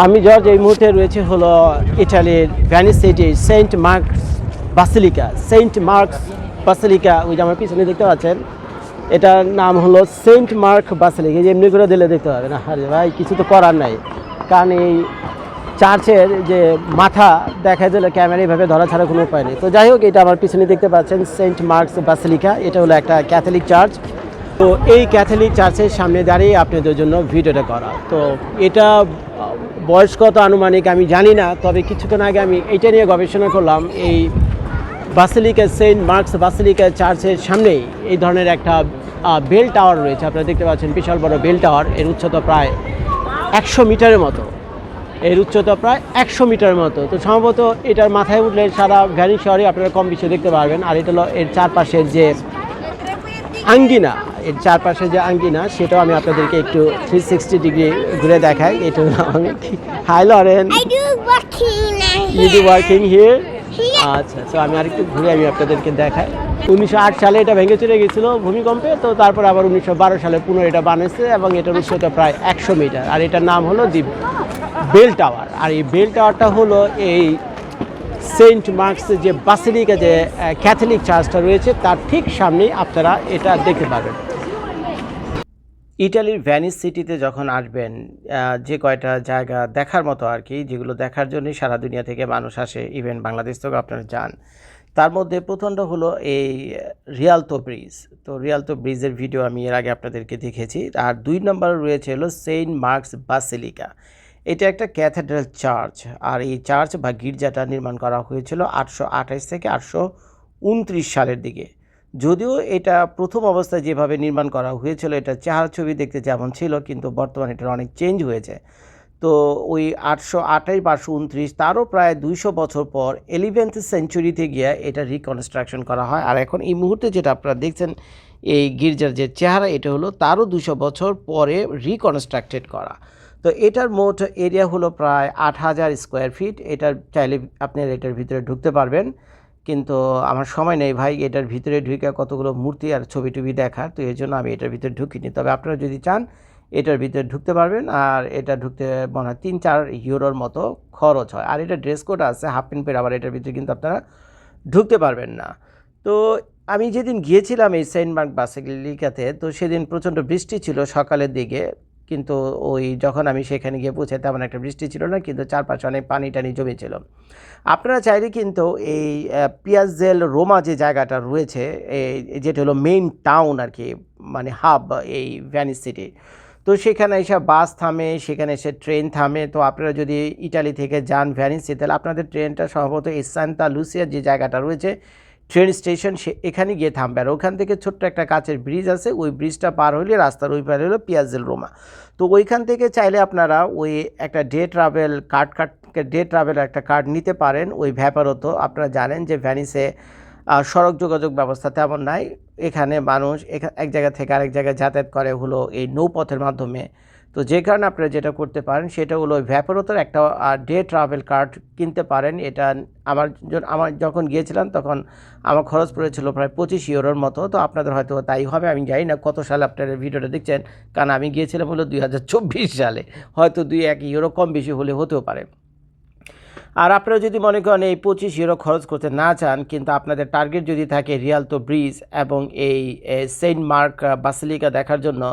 আমি জর্জ এই মুহূর্তে রয়েছে হলো ইটালির ভ্যানিস সিটির সেন্ট মার্কস বাসিলিকা ওই যে আমার পিছনে দেখতে পাচ্ছেন, এটার নাম হলো সেন্ট মার্ক বাসিলিকা। যে এমনি করে দিলে দেখতে পাবে না, আরে ভাই কিছু তো করার নাই, কারণ এই চার্চের যে মাথা দেখা দিলে ক্যামেরা এইভাবে ধরা ছাড়া কোনো উপায় নেই। তো যাই হোক, এটা আমার পিছনে দেখতে পাচ্ছেন সেন্ট মার্কস বাসিলিকা, এটা হলো একটা ক্যাথলিক চার্চ। তো এই ক্যাথলিক চার্চের সামনে দাঁড়িয়ে আপনাদের জন্য ভিডিওটা করা। তো এটা বয়স কত আনুমানিক আমি জানি না, তবে কিছুক্ষণ আগে আমি এটা নিয়ে গবেষণা করলাম। এই বাসিলিকা সেন্ট মার্কস বাসিলিকা চার্চের সামনেই এই ধরনের একটা বেল টাওয়ার রয়েছে, আপনারা দেখতে পাচ্ছেন বিশাল বড় বেল টাওয়ার। এর উচ্চতা প্রায় 100 মিটারের মতো, তো সম্ভবত এটার মাথায় উঠলে সারা ভ্যানিস শহরে আপনারা কম বেশি দেখতে পারবেন। আর এটা হলো এর চারপাশের যে আঙ্গিনা, সেটাও আমি আপনাদেরকে একটু 360 ডিগ্রি ঘুরে দেখাই। এটা আমি hi Lauren, you do working here. আচ্ছা, তো আমি আরেকটু ঘুরে আপনাদেরকে দেখাই। 1908 সালে এটা ভেঙে চলে গেছিলো ভূমিকম্পে, তো তারপর আবার 1912 সালে পুনঃ এটা বানিয়েছে এবং এটার উচ্চতা প্রায় 100 মিটার। আর এটার নাম হলো দি বেল টাওয়ার। আর এই বেল টাওয়ারটা হলো এই সেন্ট মার্কস যে বাসিলিকা যে ক্যাথলিক চার্চটা রয়েছে তার ঠিক সামনেই আপনারা এটা দেখতে পাবেন। ইটালির ভ্যানিস সিটিতে যখন আসবেন, যে কয়টা জায়গা দেখার মতো আর কি, যেগুলো দেখার জন্যই সারা দুনিয়া থেকে মানুষ আসে, ইভেন বাংলাদেশ থেকেও আপনারা যান, তার মধ্যে প্রথমটা হলো এই রিয়ালতো ব্রিজ। তো রিয়ালতো ব্রিজের ভিডিও আমি এর আগে আপনাদেরকে দেখেছি। আর 2 নম্বরে রয়েছে হলো সেন্ট মার্কস বাসিলিকা। এটা একটা ক্যাথেড্রাল চার্চ। আর এই চার্চ বা গির্জাটা নির্মাণ করা হয়েছিল 828 থেকে 829 সালের দিকে। যদিও এটা প্রথম অবস্থায় যেভাবে নির্মাণ করা হয়েছিল, এটা চেহারা ছবি দেখতে যেমন ছিল, কিন্তু বর্তমানে এটার অনেক চেঞ্জ হয়েছে। তো ওই 828 বা 829, তারও প্রায় 200 বছর পর 11th সেঞ্চুরিতে গিয়ে এটা রিকনস্ট্রাকশন করা হয়। আর এখন এই মুহূর্তে যেটা আপনারা দেখছেন এই গির্জার যে চেহারা, এটা হলো তারও 200 বছর পরে রিকনস্ট্রাক্টেড করা। তো এটার মোট এরিয়া হলো প্রায় 8000 স্কোয়ার ফিট। এটার চাইলে আপনারা এটার ভিতরে ঢুকতে পারবেন, কিন্তু আমার সময় নেই ভাই এটার ভিতরে ঢুকে কতগুলো মূর্তি আর ছবি টবি দেখার, তো এই জন্য আমি এটার ভিতরে ঢুকিনি। তবে আপনারা যদি চান এটার ভিতরে ঢুকতে পারবেন। আর এটা ঢুকতে মনে হয় 3-4 ইউরোর মতো খরচ হয়। আর এটা ড্রেস কোড আছে, হাফ প্যান্ট পরে আবার এটার ভিতরে কিন্তু আপনারা ঢুকতে পারবেন না। তো আমি যেদিন গিয়েছিলাম এই সেন্ট মার্ক বাসিলিকাতে, তো সেদিন প্রচণ্ড বৃষ্টি ছিল সকালের দিকে, কিন্তু ওই যখন আমি সেখানে গিয়ে পৌঁছে তেমন একটা বৃষ্টি ছিল না, কিন্তু চারপাশে অনেক পানি টানি জমেছিল। আপনারা চাইলে কিন্তু এই পিয়াজেল রোমা যে জায়গাটা রয়েছে, যেটা হলো মেইন টাউন আর কি, মানে হাব এই ভ্যানিস সিটি, তো সেখানে এসে বাস থামে, সেখানে এসে ট্রেন থামে। তো আপনারা যদি ইটালি থেকে যান ভ্যানিসে, তাহলে আপনাদের ট্রেনটা সম্ভবত এই সান্তা লুসিয়া যে জায়গাটা রয়েছে ট্রেন স্টেশন, এখানে গিয়ে থামবে। আর ওখান থেকে ছোট্ট একটা কাচের ব্রিজ আছে, ওই ব্রিজটা পার হলে রাস্তার ওই পারে হলো পিয়াজেল রোমা। তো ওইখান থেকে চাইলে আপনারা ওই একটা ডে ট্রাভেল একটা কার্ড নিতে পারেন ওই ভ্যাপারতো। আপনারা জানেন যে ভ্যানিসে সড়ক যোগাযোগ ব্যবস্থা তেমন নাই। এখানে মানুষ এক জায়গা থেকে আরেক জায়গায় যাতায়াত করে হলো এই নৌপথের মাধ্যমে। তো যে কারণে আপনারা যেটা করতে পারেন সেটা হলো ওই ভ্যাপারতোর একটা ডে ট্রাভেল কার্ড কিনতে পারেন। এটা আমার যখন গিয়েছিলাম তখন আমার খরচ পড়েছিল প্রায় 25 ইউরোর মতো। তো আপনাদের হয়তো তাই হবে, আমি জানি না কত সালে আপনারা ভিডিওটা দেখছেন, কারণ আমি গিয়েছিলাম হলো 2024 সালে, হয়তো 2-1 ইউরো কম বেশি হলে হতেও পারে। আর আপনারা যদি মনে করেন এই 25 ইউরো খরচ করতে না চান, কিন্তু আপনাদের টার্গেট যদি থাকে রিয়ালতো ব্রিজ এবং এই সেন্ট মার্ক বাসিলিকা দেখার জন্য,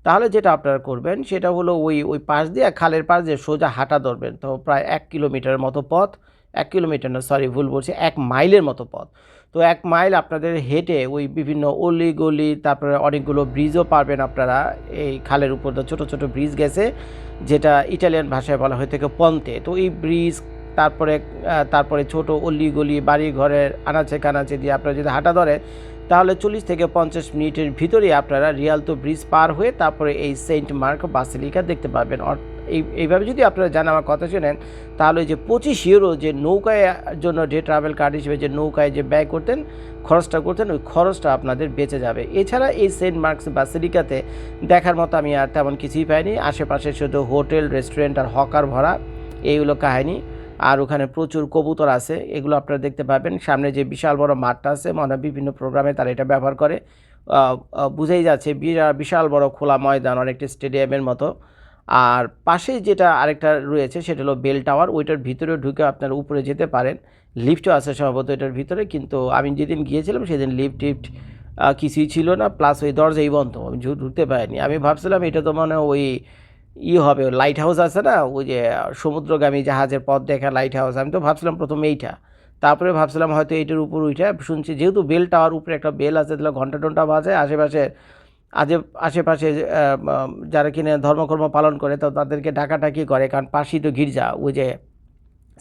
তাহলে যেটা আপনারা করবেন সেটা হলো ওই পাশ দিয়ে, খালের পাশ দিয়ে সোজা হাঁটা ধরবেন। তো প্রায় 1 কিলোমিটারের মতো পথ, 1 কিলোমিটার না, সরি ভুল বলছি, 1 মাইলের মতো পথ। তো 1 মাইল আপনাদের হেঁটে ওই বিভিন্ন অলি গলি, তারপরে অনেকগুলো ব্রিজও পারবেন আপনারা। এই খালের উপর তো ছোটো ছোটো ব্রিজ গেছে, যেটা ইটালিয়ান ভাষায় বলা হয়ে থাকে পন্তে। তো এই ব্রিজ, তারপরে ছোট অলি গলি, বাড়ি ঘরের আনাচে কানাচে দিয়ে আপনারা যদি হাঁটা ধরে, তাহলে 40 থেকে 50 মিনিটের ভিতরেই আপনারা রিয়ালতো ব্রিজ পার হয়ে তারপরে এই সেন্ট মার্ক বাসিলিকা দেখতে পাবেন। এইভাবে যদি আপনারা জান আমার কথা শোনেন, তাহলে যে 25 ইউরো যে নৌকায় জন্য ডে ট্রাভেল কার্ড হিসেবে যে নৌকায় যে ব্যয় করতেন, খরচটা করতেন, ওই খরচটা আপনাদের বেঁচে যাবে। এছাড়া এই সেন্ট মার্কস বাসিলিকাতে দেখার মতো আমি আর তেমন কিছুই পাইনি। আশেপাশে শুধু হোটেল, রেস্টুরেন্ট আর হকার ভরা, এইগুলো কাহিনী। আর ওখানে প্রচুর কবুতর আছে, এগুলো আপনারা দেখতে পাবেন। সামনে যে বিশাল বড় মাঠটা আছে, মানে বিভিন্ন প্রোগ্রামে তারা এটা ব্যবহার করে, বুঝেই যাচ্ছে বিশাল বড় খোলা ময়দান, অনেকটা স্টেডিয়ামের মতো। আর পাশে যেটা আরেকটা রয়েছে সেটা হলো বেল টাওয়ার, ওইটার ভিতরে ঢুকে আপনারা উপরে যেতে পারেন, লিফটও আছে সম্ভবত এটার ভিতরে, কিন্তু আমি যেদিন গিয়েছিলাম সেদিন লিফট টিফট কিছুই ছিল না, প্লাস ওই দরজাই বন্ধ, আমি ঢুকতে পারিনি। আমি ভাবছিলাম এটা তো মানে ওই হবে, লাইট হাউস আছে না, ওই যে সমুদ্রগামী জাহাজের পথ দেখা লাইট হাউস, আমি তো ভাবছিলাম প্রথমে এইটা, তারপরে ভাবছিলাম হয়তো এইটার উপর উঠে শুনছি যেহেতু বেল টাওয়ার উপরে একটা বেল আছে, তাহলে ঘন্টা টন্টা বাজে আশেপাশে আশেপাশে যারা কিনে ধর্মকর্ম পালন করে তো তাদেরকে ডাকাডাকি করে, কারণ পাশেই তো গির্জা, ওই যে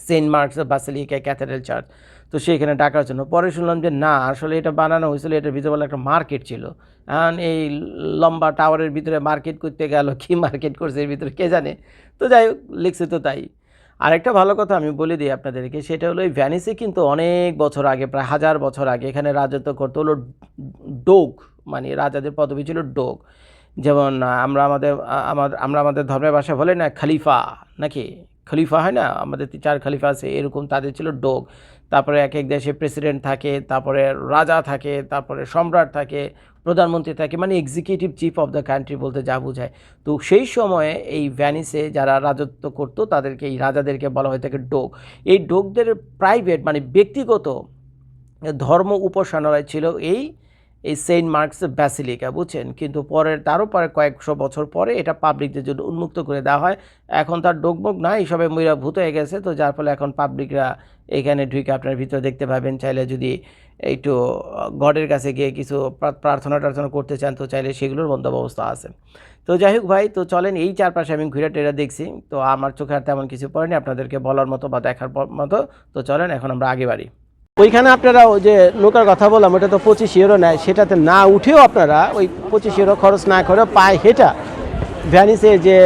Saint Mark's basilica cathedral church, তো সেইখানে ডাকার জন্য। পরে শুনলাম যে না, আসলে এটা বানানো হয়েছিল, এটার ভিতরে বলে একটা মার্কেট ছিল। এই লম্বা টাওয়ারের ভিতরে মার্কেট করতে গেল, কি মার্কেট করছে এর ভিতরে কে জানে। তো যাই হোক, লিখছে তো তাই। আরেকটা ভালো কথা আমি বলে দিই আপনাদেরকে, সেটা হলো এই ভ্যানিসে কিন্তু অনেক বছর আগে, প্রায় 1000 বছর আগে এখানে রাজত্ব করতে হলো ডোগ, মানে রাজাদের পদবি ছিল ডোগ। যেমন আমরা আমাদের ধর্মের ভাষায় বলে না খলিফা, নাকি খলিফা হয় না, আমাদের 4 খলিফা আছে, এরকম তাদের ছিল ডোগ। তারপরে এক এক দেশে প্রেসিডেন্ট থাকে, তারপরে রাজা থাকে, তারপরে সম্রাট থাকে, প্রধানমন্ত্রী থাকে, মানে executive chief of the country বলতে যা বোঝায়। তো সেই সময়ে এই ভ্যানিসে যারা রাজত্ব করতো তাদেরকে, এই রাজাদেরকে বলা হয়ে থাকে ডোগ। এই ডোগদের প্রাইভেট মানে ব্যক্তিগত ধর্ম উপাসনালয় ছিল এই সেন্ট মার্কস ব্যাসিলিকা, বুঝছেন। কিন্তু তারও পরে কয়েকশো বছর পরে এটা পাবলিকদের জন্য উন্মুক্ত করে দেওয়া হয়। এখন তার ডোগমোগ না, এইসবে ময়রা ভূত হয়ে গেছে, তো যার ফলে এখন পাবলিকরা এখানে ঢুকে আপনার ভিতরে দেখতে পাবেন। চাইলে যদি একটু গডের কাছে গিয়ে কিছু প্রার্থনা টার্থনা করতে চান তো চাইলে সেগুলোর বন্দোবস্ত আছে। তো যাই হোক ভাই, তো চলেন, এই চারপাশে আমি ঘুরে টেরা দেখছি, তো আমার চোখে আর তেমন কিছু পড়েনি আপনাদেরকে বলার মতো বা দেখার মতো। তো চলেন এখন আমরা আগে বাড়ি। ওইখানে আপনারা ওই যে নৌকার কথা বললাম, ওটা তো 25 ইউরো নেয়, সেটাতে না উঠেও আপনারা ওই 25 ইউরো খরচ না করে পায়ে হেঁটা ভ্যানিসে যে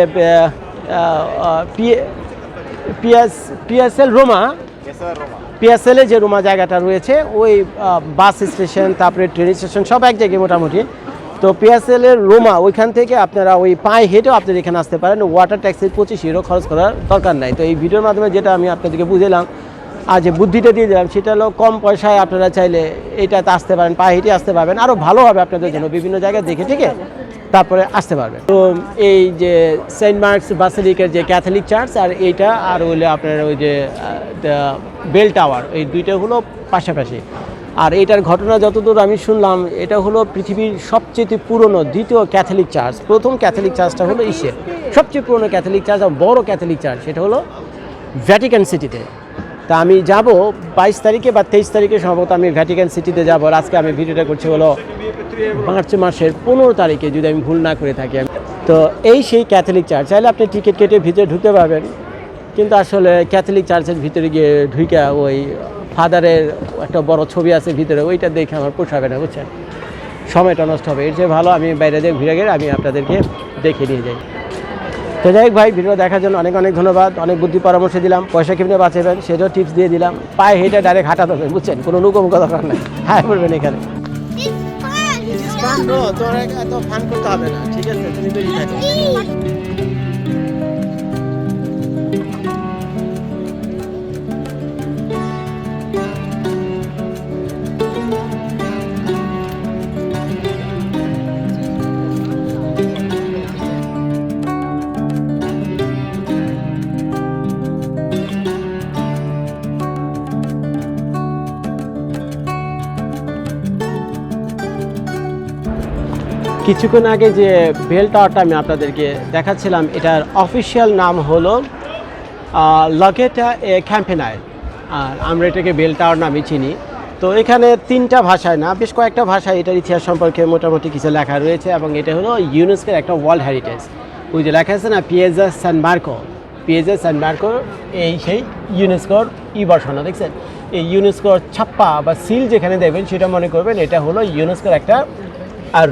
পিএসএল রোমা, পিএসএলে যে রোমা জায়গাটা রয়েছে, ওই বাস স্টেশন তারপরে ট্রেন স্টেশন সব এক জায়গায় মোটামুটি। তো পিএসএল এর রোমা, ওইখান থেকে আপনারা ওই পায়ে হেঁটেও আপনারা এখানে আসতে পারেন, ওয়াটার ট্যাক্সির 25 ইউরো খরচ করার দরকার নাই। তো এই ভিডিওর মাধ্যমে যেটা আমি আপনাদেরকে বুঝলাম আর যে বুদ্ধিটা দিয়ে দিলাম, সেটা হলো কম পয়সায় আপনারা চাইলে এটাতে আসতে পারেন, পায়ে হেঁটে আসতে পারবেন, আরও ভালো হবে আপনাদের জন্য, বিভিন্ন জায়গায় দেখে ঠিক তারপরে আসতে পারবেন। তো এই যে সেন্ট মার্কস বাসিলিকার যে ক্যাথলিক চার্চ আর এইটা, আর হইলে আপনার ওই যে বেল টাওয়ার, এই দুইটা হলো পাশাপাশি। আর এইটার ঘটনা যতদূর আমি শুনলাম, এটা হলো পৃথিবীর সবচেয়ে পুরনো দ্বিতীয় ক্যাথলিক চার্চ। প্রথম ক্যাথলিক চার্চটা হলো ইসের সবচেয়ে পুরনো ক্যাথলিক চার্চ, আর বড় ক্যাথলিক চার্চ সেটা হলো ভ্যাটিকান সিটিতে। তা আমি যাব 22 তারিখে বা 23 তারিখে সম্ভবত আমি ভ্যাটিকান সিটিতে যাব। আর আজকে আমি ভিডিওটা করছি হলো মার্চ মাসের 15 তারিখে, যদি আমি ভুল না করে থাকি। তো এই সেই ক্যাথলিক চার্চ, চাইলে আপনি টিকিট কেটে ভিতরে ঢুকতে পারবেন, কিন্তু আসলে ক্যাথলিক চার্চের ভিতরে গিয়ে ঢুকে ওই ফাদারের একটা বড় ছবি আছে ভিতরে, ওইটা দেখে আমার পোষাবে না, বুঝছেন, সময়টা নষ্ট হবে। এর চেয়ে ভালো আমি বাইরে দিয়ে ঘুরে গেলে আমি আপনাদেরকে দেখে নিয়ে যাই। তো যাই হোক ভাই, ভিডিও দেখার জন্য অনেক অনেক ধন্যবাদ। অনেক বুদ্ধি পরামর্শ দিলাম, পয়সা কেমনে বাঁচাবেন সেটাও টিপস দিয়ে দিলাম। পায়ে হেঁটে ডাইরেক্ট হাঁটা দেবেন, বুঝছেন, কোনো লুকোমুখো দরকার নেই, হ্যাঁ বলবেন এখানে। তোর এত ফান করতে হবে না, ঠিক আছে, তুমি বেরিয়ে থাকো। কিছুক্ষণ আগে যে বেল টাওয়ারটা আমি আপনাদেরকে দেখাচ্ছিলাম, এটার অফিসিয়াল নাম হলো লগেটা এ ক্যাম্পেনাইল, আর আমরা এটাকে বেল টাওয়ার নামে চিনি। তো এখানে 3টা ভাষায় না, বেশ কয়েকটা ভাষায় এটার ইতিহাস সম্পর্কে মোটামুটি কিছু লেখা রয়েছে, এবং এটা হলো ইউনেস্কোর একটা ওয়ার্ল্ড হেরিটেজ। ওই যে লেখা আছে না পিয়েজা সান মার্কো, পিয়েজা সান মার্কো, এই সেই ইউনেস্কোর বসানো, দেখছেন। এই ইউনেস্কোর ছাপ্পা বা সিল যেখানে দেবেন সেটা মনে করবেন এটা হলো ইউনেস্কোর একটা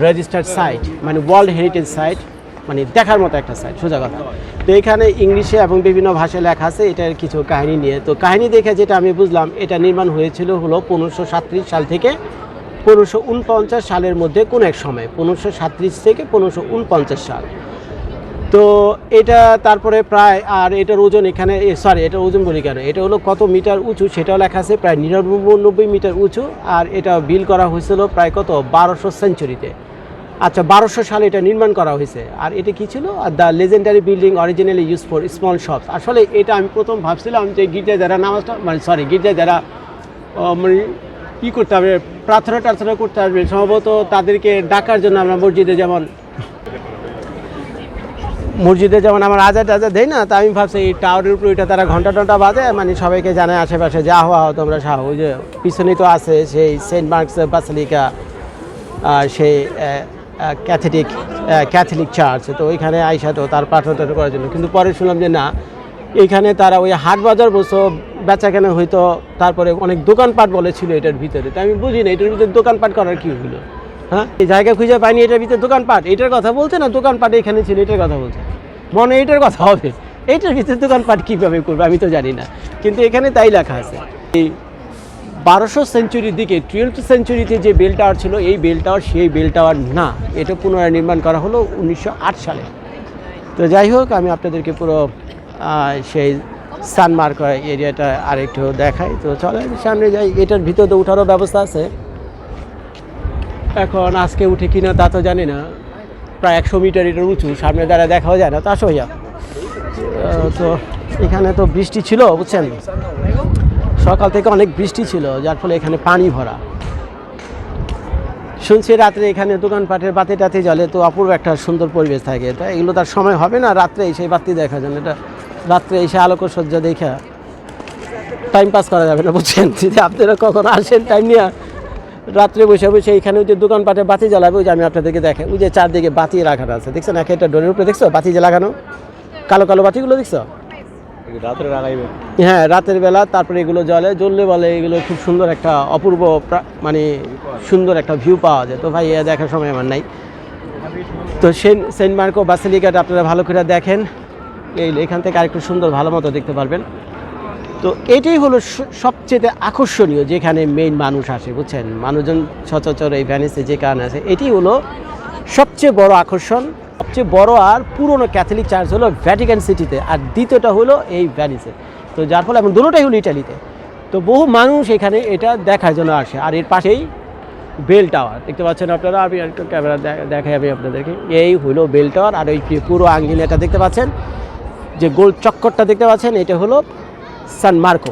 রেজিস্টার্ড সাইট, মানে ওয়ার্ল্ড হেরিটেজ সাইট, মানে দেখার মতো একটা সাইট, সোজা কথা। তো এখানে ইংলিশে এবং বিভিন্ন ভাষায় লেখা আছে এটার কিছু কাহিনী নিয়ে। তো কাহিনী দেখে যেটা আমি বুঝলাম, এটা নির্মাণ হয়েছিল হলো 1537 সাল থেকে 1549 সালের মধ্যে কোনো এক সময়, 1537 থেকে 1549 সাল। তো এটা তারপরে প্রায়, আর এটার ওজন এখানে এটার ওজন বলি কেন, এটা হলো কত মিটার উঁচু সেটাও লেখা আছে, প্রায় 99 মিটার উঁচু। আর এটা বিল করা হয়েছিল প্রায় কত 1200 সেঞ্চুরিতে, আচ্ছা 1200 সালে এটা নির্মাণ করা হয়েছে। আর এটা কি ছিল? The legendary building originally use for small shops. আসলে এটা আমি প্রথম ভাবছিলাম যে গির্জায় যারা নামাজটা গির্জায় যারা মানে কী করতে হবে, প্রার্থনা করতে আসবে, সম্ভবত তাদেরকে ডাকার জন্য আমরা মসজিদে যেমন আমার আজাদ দেয় না, তা আমি ভাবছি এই টাওয়ারের উপরে ওইটা তারা ঘন্টা বাজে, মানে সবাইকে জানায় আশেপাশে যা হওয়া তোমরা সাহ। ওই যে পিছনেই তো আছে সেই সেন্ট মার্কস বাসিলিকা, সেই ক্যাথলিক চার্চ, তো ওইখানে আইসা তো তার প্রার্থনা করার জন্য। কিন্তু পরে শুনলাম যে না, এইখানে তারা ওই হাট বাজার বসো, বেচা কেনা হইতো, তারপরে অনেক দোকানপাট বলেছিল এটার ভিতরে। তো আমি বুঝি না এটার ভিতরে দোকানপাট করার কী হলো, হ্যাঁ? এই জায়গা খুঁজে পাইনি, এটার ভিতরে দোকানপাট, এটার কথা বলছে না, দোকানপাট এখানে ছিল এটার কথা বলছে, মনে এটার কথা হবে, এইটার ভিতরে দোকানপাট কীভাবে করবে আমি তো জানি না, কিন্তু এখানে তাই লেখা আছে। এই 1200 সেঞ্চুরির দিকে 12th সেঞ্চুরিতে যে বেল টাওয়ার ছিল, এই বেল টাওয়ার সেই বেল টাওয়ার না, এটা পুনরায় নির্মাণ করা হলো 1908 সালে। তো যাই হোক, আমি আপনাদেরকে পুরো সেই সানমার্ক এরিয়াটা আরেকটু দেখাই। তো চলে সামনে যাই, এটার ভিতরে তো উঠারও ব্যবস্থা আছে। এখন আজকে উঠে কিনা তা তো জানি না, প্রায় 100 মিটার এটার উঁচু, সামনে দ্বারা দেখাও যায় না, তা আসো হইয়া। তো এখানে তো বৃষ্টি ছিল বুঝছেন, সকাল থেকে অনেক বৃষ্টি ছিল, যার ফলে এখানে পানি ভরা। শুনছি রাত্রে এখানে দোকানপাটের বাতি টাতি জ্বলে, তো অপূর্ব একটা সুন্দর পরিবেশ থাকে। তা এগুলো তার সময় হবে না রাত্রে এসে বাতি দেখা যায় না, এটা রাত্রে এসে আলোকসজ্জা দেখা টাইম পাস করা যাবে না বুঝছেন। যদি আপনারা কখন আসেন টাইম নিয়ে, রাত্রে বসে এখানে ওই যে দোকানপাটে বাতি জ্বালাবে, ওই যে আমি আপনাদেরকে দেখে ওই যে চারদিকে বাতি রাখানো আছে, দেখছেন? একটা ডোরের উপরে দেখছো বাতি যে লাগানো, কালো কালো বাতিগুলো দেখছো? রাত্রে লাগাইবে, হ্যাঁ রাতের বেলা, তারপরে এগুলো জ্বললে বলে এগুলো খুব সুন্দর একটা অপূর্ব মানে সুন্দর একটা ভিউ পাওয়া যায়। তো ভাই দেখার সময় আমার নাই। তো সেন্ট মার্কো বাসিলিকাটা আপনারা ভালো করে দেখেন, এখান থেকে আরেকটু সুন্দর ভালো মতো দেখতে পারবেন। তো এটাই হলো সবচেয়ে আকর্ষণীয়, যেখানে মেইন মানুষ আসে বুঝছেন, মানুষজন সচরাচর এই ভ্যানিসে যে কারণে আসে, এটি হলো সবচেয়ে বড় আকর্ষণ। সবচেয়ে বড় আর পুরনো ক্যাথলিক চার্চ হলো ভ্যাটিকান সিটিতে, আর দ্বিতীয়টা হলো এই ভ্যানিসে। তো যার ফলে এখন দুটোটাই হলো ইটালিতে। তো বহু মানুষ এখানে এটা দেখার জন্য আসে। আর এর পাশেই বেল টাওয়ার দেখতে পাচ্ছেন আপনারা, আমি একটু ক্যামেরা দেখাই আমি আপনাদেরকে। এই হলো বেল টাওয়ার, আর ওই পুরো আঙ্গিনাটা দেখতে পাচ্ছেন, যে গোল চক্করটা দেখতে পাচ্ছেন, এটা হলো San Marco.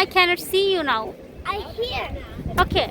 I cannot see you now. I hear. Okay.